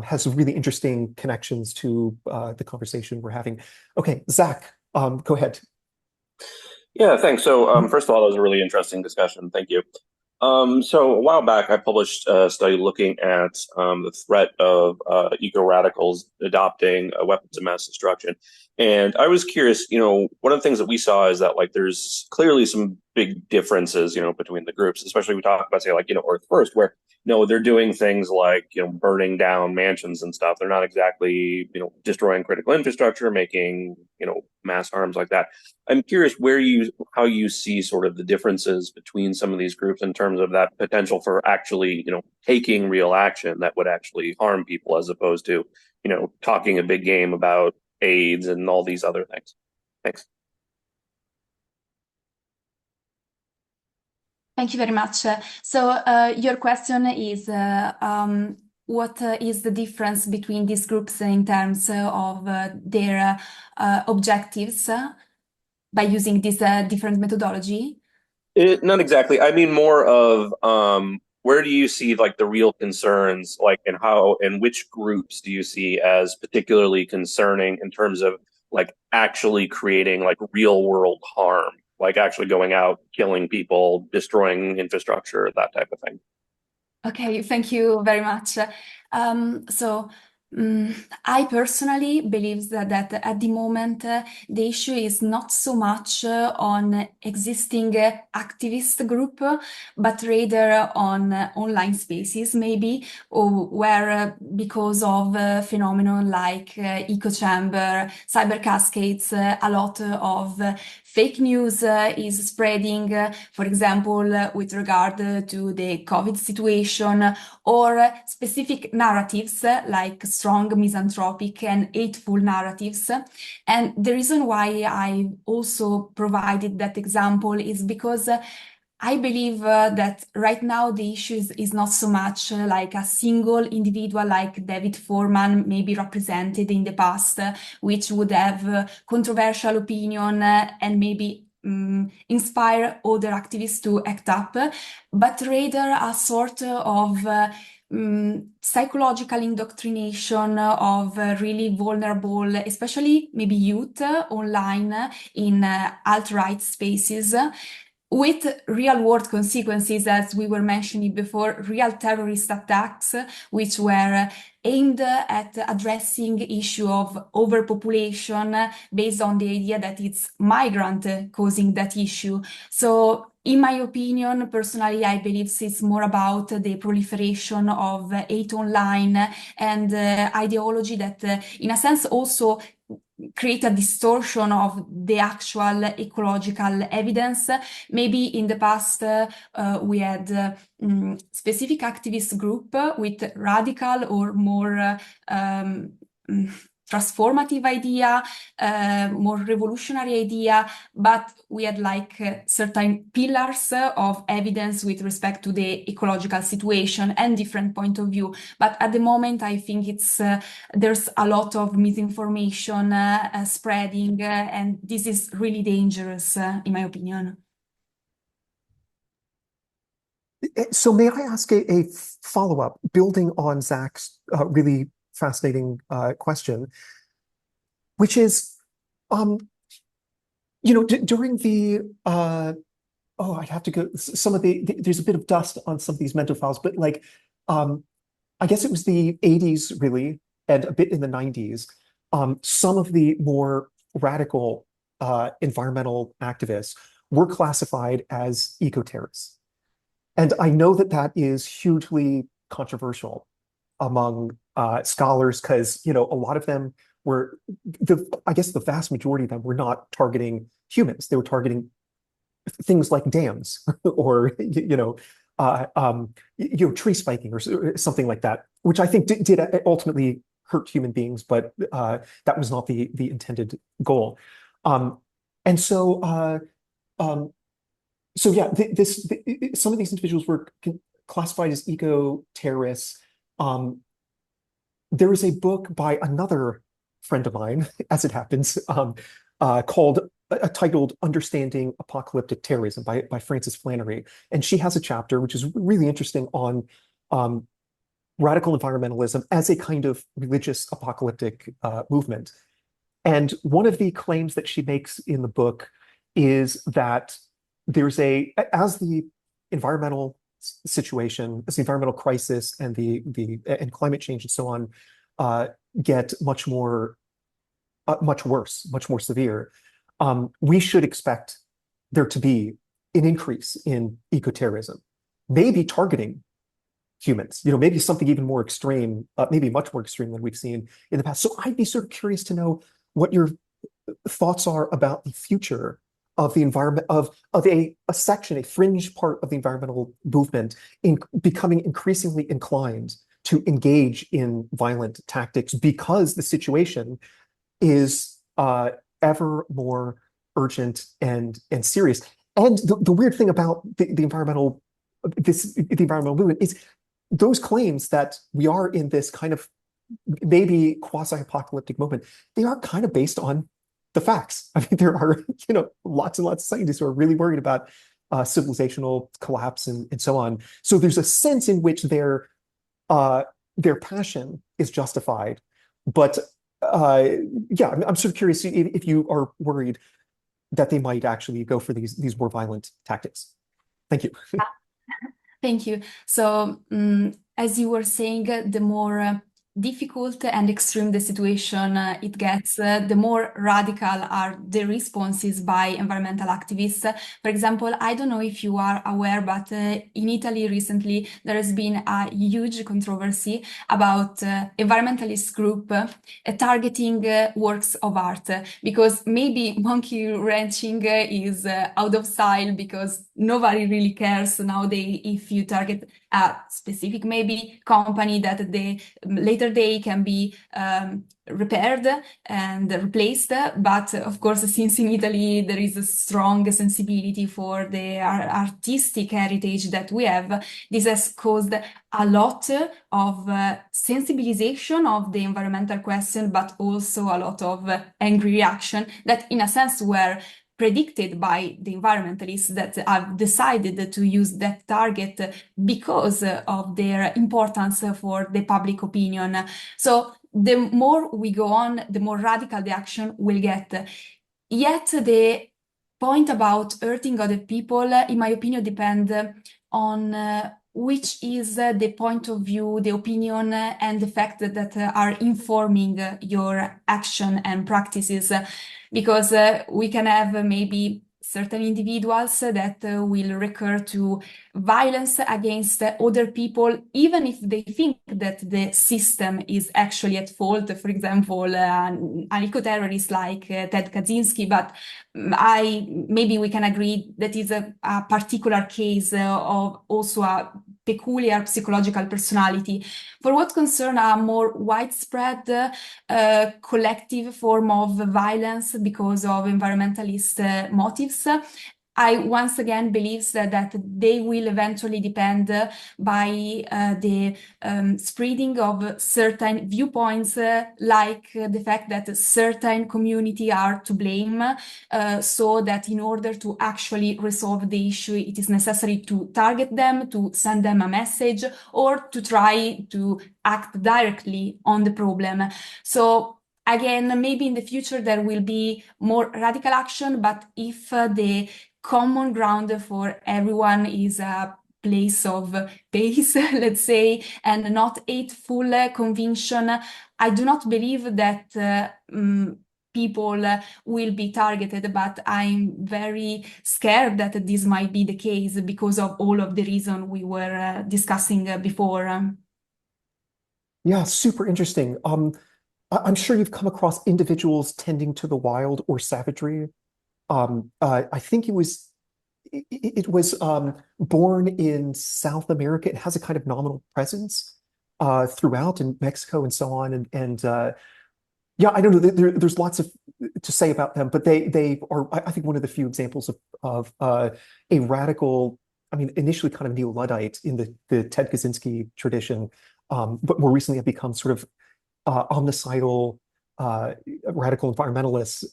has really interesting connections to the conversation we're having. Okay, Zach, go ahead. Yeah, thanks. So first of all, that was a really interesting discussion. Thank you. So a while back, I published a study looking at the threat of eco-radicals adopting weapons of mass destruction. And I was curious, one of the things that we saw is that there's clearly some big differences, between the groups, especially we talk about, say, Earth First, where, they're doing things like, burning down mansions and stuff. They're not exactly, destroying critical infrastructure, making, mass harms like that. I'm curious how you see sort of the differences between some of these groups in terms of that potential for actually, taking real action that would actually harm people, as opposed to, talking a big game about AIDS and all these other things. Thanks. Thank you very much. So your question is what is the difference between these groups in terms of their objectives by using this different methodology? Not exactly. I mean more of where do you see the real concerns, and which groups do you see as particularly concerning in terms of actually creating real world harm? Actually going out, killing people, destroying infrastructure, that type of thing. Okay, thank you very much. I personally believe that at the moment the issue is not so much on existing activist group, but rather on online spaces maybe, or where because of phenomenon like echo chamber, cyber cascades, a lot of fake news is spreading, for example, with regard to the COVID situation, or specific narratives like strong misanthropic and hateful narratives. And the reason why I also provided that example is because I believe that right now the issue is not so much like a single individual like David Foreman maybe represented in the past, which would have controversial opinion and maybe inspire other activists to act up, but rather a sort of psychological indoctrination of really vulnerable, especially maybe youth online in alt-right spaces, with real-world consequences, as we were mentioning before, real terrorist attacks, which were aimed at addressing issue of overpopulation based on the idea that it's migrant causing that issue. So in my opinion, personally, I believe it's more about the proliferation of hate online and ideology that, in a sense, also create a distortion of the actual ecological evidence. Maybe in the past we had specific activist group with radical or more transformative idea, more revolutionary idea, but we had like certain pillars of evidence with respect to the ecological situation and different point of view. But at the moment, I think it's there's a lot of misinformation spreading, and this is really dangerous, in my opinion. So may I ask a follow-up, building on Zach's really fascinating question, which is, during the, I'd have to go, some of there's a bit of dust on some of these Mento files, but like, I guess it was the 80s really, and a bit in the 90s, some of the more radical environmental activists were classified as eco-terrorists. And I know that that is hugely controversial among scholars, because a lot of them were, I guess the vast majority of them were not targeting humans. They were targeting things like dams or tree spiking or something like that, which I think did ultimately hurt human beings, but that was not the intended goal. And so yeah, some of these individuals were classified as eco-terrorists. There is a book by another friend of mine, as it happens, titled Understanding Apocalyptic Terrorism by Frances Flannery. And she has a chapter which is really interesting on radical environmentalism as a kind of religious apocalyptic movement. And one of the claims that she makes in the book is that there's as the environmental situation, as the environmental crisis and and climate change and so on get much worse, much more severe, we should expect there to be an increase in ecoterrorism, maybe targeting humans, maybe something even more extreme, maybe much more extreme than we've seen in the past. So I'd be sort of curious to know what your thoughts are about the future of the environment, of a section, a fringe part of the environmental movement in becoming increasingly inclined to engage in violent tactics because the situation is ever more urgent and serious. And the weird thing about the environmental movement is those claims that we are in this kind of maybe quasi-apocalyptic moment, they are kind of based on the facts. I mean, there are lots and lots of scientists who are really worried about civilizational collapse and so on. So there's a sense in which their passion is justified. But yeah, I'm sort of curious if you are worried that they might actually go for these more violent tactics. Thank you. Thank you. So as you were saying, the more difficult and extreme the situation it gets, the more radical are the responses by environmental activists. For example, I don't know if you are aware, but in Italy recently there has been a huge controversy about environmentalist group targeting works of art, because maybe monkey wrenching is out of style because nobody really cares nowadays if you target a specific maybe company that they later day can be repaired and replaced. But of course, since in Italy there is a strong sensibility for the artistic heritage that we have, this has caused a lot of sensibilization of the environmental question, but also a lot of angry reaction that in a sense were predicted by the environmentalists that have decided to use that target because of their importance for the public opinion. So the more we go on, the more radical the action will get. Yet the point about hurting other people, in my opinion, depend on which is the point of view, the opinion, and the fact that are informing your action and practices. Because we can have maybe certain individuals that will recur to violence against other people, even if they think that the system is actually at fault. For example, an eco-terrorist like Ted Kaczynski, but maybe we can agree that is a particular case of also a peculiar psychological personality. For what concerns a more widespread collective form of violence because of environmentalist motives, I once again believe that they will eventually depend by the spreading of certain viewpoints, like the fact that certain community are to blame, so that in order to actually resolve the issue, it is necessary to target them, to send them a message, or to try to act directly on the problem. So again, maybe in the future there will be more radical action, but if the common ground for everyone is a place of peace, let's say, and not hateful conviction, I do not believe that people will be targeted, but I'm very scared that this might be the case because of all of the reasons we were discussing before. Yeah, super interesting. I'm sure you've come across individuals tending to the wild or savagery. I think it was born in South America. It has a kind of nominal presence throughout in Mexico and so on. And yeah, I don't know. There's lots to say about them, but they are, I think, one of the few examples of a radical. I mean, initially kind of neo-Luddite in the Ted Kaczynski tradition, but more recently have become sort of omnicidal radical environmentalists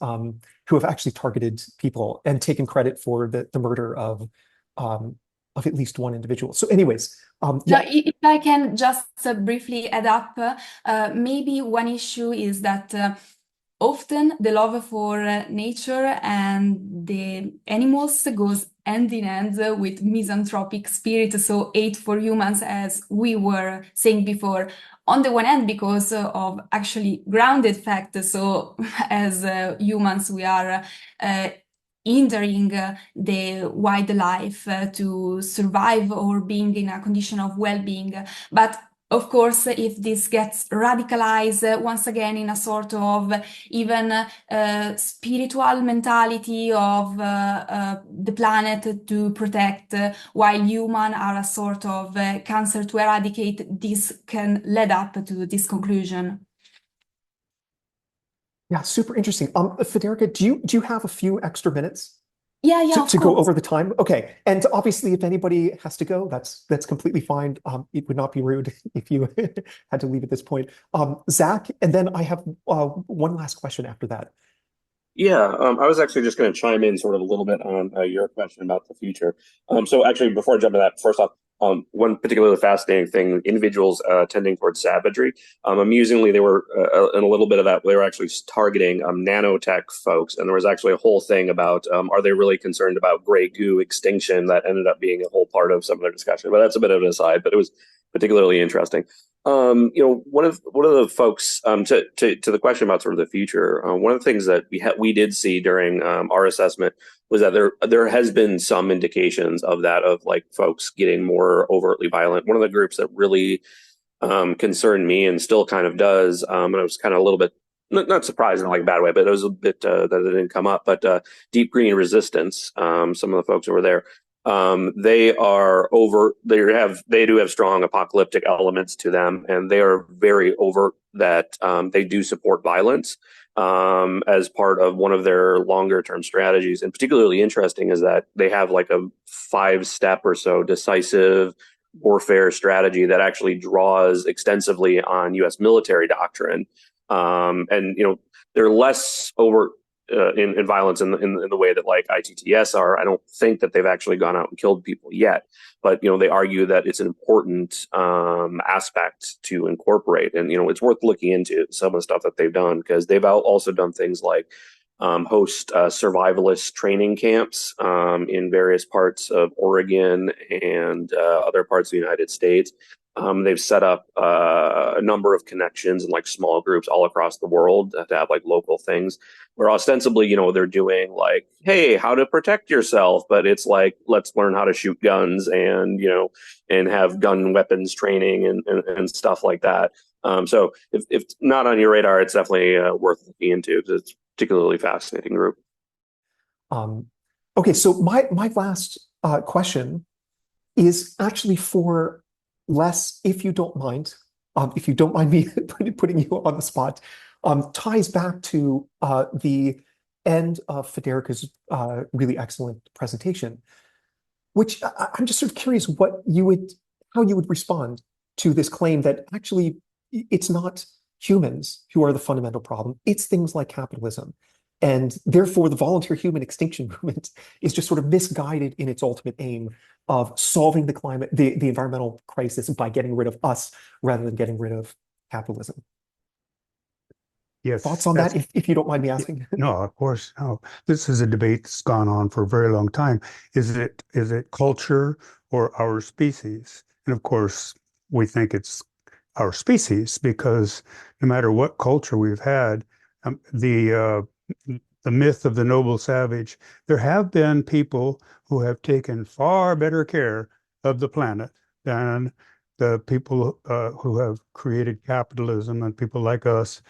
who have actually targeted people and taken credit for the murder of at least one individual. So anyways, yeah. If I can just briefly add up, maybe one issue is that often the love for nature and the animals goes hand in hand with misanthropic spirit, so hate for humans, as we were saying before. On the one hand, because of actually grounded fact, so as humans, we are hindering the wildlife to survive or being in a condition of well-being. But of course, if this gets radicalized once again in a sort of even spiritual mentality of the planet to protect, while humans are a sort of cancer to eradicate, this can lead up to this conclusion. Yeah, super interesting. Federica, do you have a few extra minutes? Yeah, to go over the time? Okay. And obviously, if anybody has to go, that's completely fine. It would not be rude if you had to leave at this point. Zach, and then I have one last question after that. Yeah, I was actually just going to chime in sort of a little bit on your question about the future. So actually, before I jump into that, first off, one particularly fascinating thing, individuals tending towards savagery. Amusingly, they were in a little bit of that, they were actually targeting nanotech folks. And there was actually a whole thing about, are they really concerned about gray goo extinction? That ended up being a whole part of some of their discussion. But that's a bit of an aside, but it was particularly interesting. One of the folks to the question about sort of the future, one of the things that we did see during our assessment was that there has been some indications of that, of like folks getting more overtly violent. One of the groups that really concerned me and still kind of does, and I was kind of a little bit not surprised in like a bad way, but it was a bit that it didn't come up. But Deep Green Resistance, some of the folks over there. They do have strong apocalyptic elements to them, and they are very overt that they do support violence as part of one of their longer term strategies. And particularly interesting is that they have like a 5-step or so decisive warfare strategy that actually draws extensively on U.S. military doctrine. And they're less overt in violence in the way that like ITTS are. I don't think that they've actually gone out and killed people yet, but they argue that it's an important aspect to incorporate, and it's worth looking into some of the stuff that they've done, because they've also done things like host survivalist training camps in various parts of Oregon and other parts of the United States. They've set up a number of connections and like small groups all across the world to have like local things where ostensibly, they're doing like, hey, how to protect yourself, but it's like, let's learn how to shoot guns and, and have gun weapons training and stuff like that. So if not on your radar, it's definitely worth looking into because it's a particularly fascinating group. Okay, so my last question is actually for Les, if you don't mind me putting you on the spot, ties back to the end of Federica's really excellent presentation, which I'm just sort of curious how you would respond to this claim that actually it's not humans who are the fundamental problem, it's things like capitalism. And therefore, the volunteer human extinction movement is just sort of misguided in its ultimate aim of solving the environmental crisis by getting rid of us rather than getting rid of capitalism. Yes. Thoughts on that, if you don't mind me asking? No, of course. No. This is a debate that's gone on for a very long time. Is it culture or our species? And of course, we think it's our species because no matter what culture we've had, the myth of the noble savage, there have been people who have taken far better care of the planet than the people who have created capitalism and people like us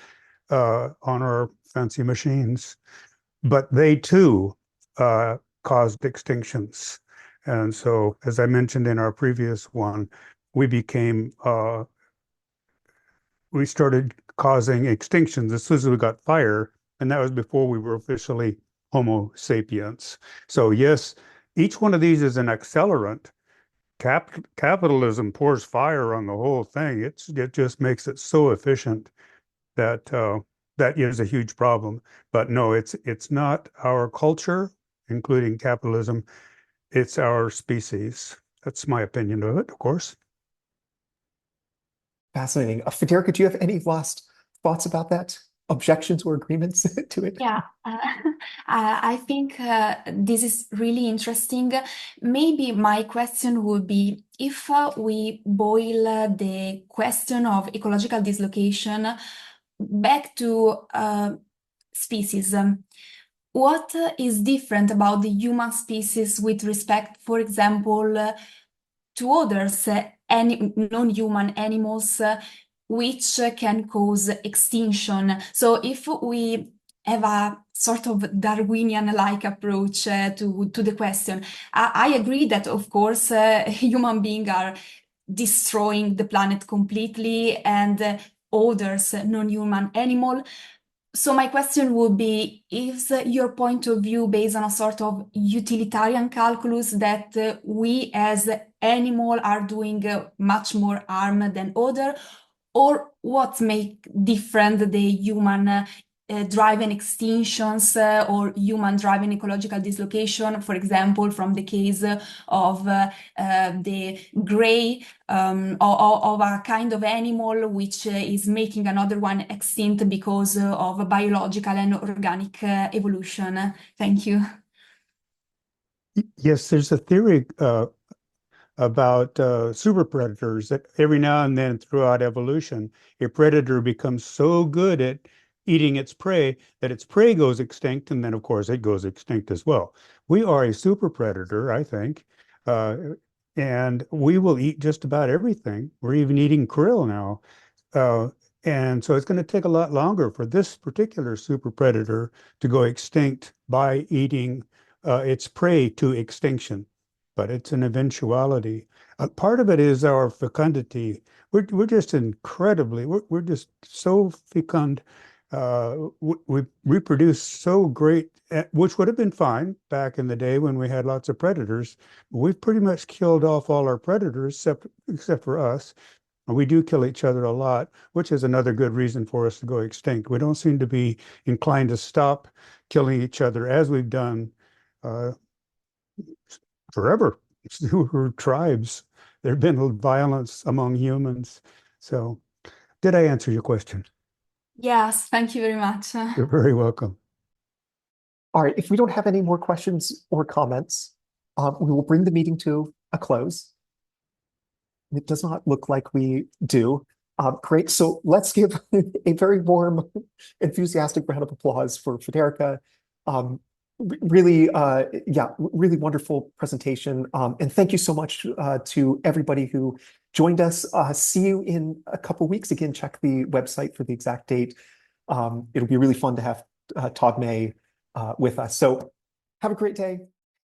on our fancy machines. But they too caused extinctions. And so, as I mentioned in our previous one, we started causing extinctions as soon as we got fire, and that was before we were officially Homo sapiens. So yes, each one of these is an accelerant. Capitalism pours fire on the whole thing. It just makes it so efficient that that is a huge problem. But no, it's not our culture, including capitalism. It's our species. That's my opinion of it, of course. Fascinating. Federica, do you have any last thoughts about that? Objections or agreements to it? Yeah, I think this is really interesting. Maybe my question would be if we boil the question of ecological dislocation back to species. What is different about the human species with respect, for example, to others, non-human animals, which can cause extinction? So if we have a sort of Darwinian-like approach to the question, I agree that, of course, human beings are destroying the planet completely and others, non-human animal. So my question would be, is your point of view based on a sort of utilitarian calculus that we as animal are doing much more harm than other, or what make different the human driven extinctions or human driven ecological dislocation, for example, from the case of the gray of a kind of animal which is making another one extinct because of biological and organic evolution. Thank you. Yes, there's a theory about super predators that every now and then throughout evolution, a predator becomes so good at eating its prey that its prey goes extinct, and then of course it goes extinct as well. We are a super predator, I think, and we will eat just about everything. We're even eating krill now. And so it's going to take a lot longer for this particular super predator to go extinct by eating its prey to extinction. But it's an eventuality. Part of it is our fecundity. We're just incredibly, we're just so fecund. We reproduce so great, which would have been fine back in the day when we had lots of predators. We've pretty much killed off all our predators except for us. And we do kill each other a lot, which is another good reason for us to go extinct. We don't seem to be inclined to stop killing each other as we've done forever. We're tribes. There's been violence among humans. So, did I answer your question? Yes, thank you very much. You're very welcome. All right, if we don't have any more questions or comments, we will bring the meeting to a close. It does not look like we do. Great. So let's give a very warm, enthusiastic round of applause for Federica. Really, really wonderful presentation. And thank you so much to everybody who joined us. See you in a couple weeks. Again, check the website for the exact date. It'll be really fun to have Todd May with us. So have a great day.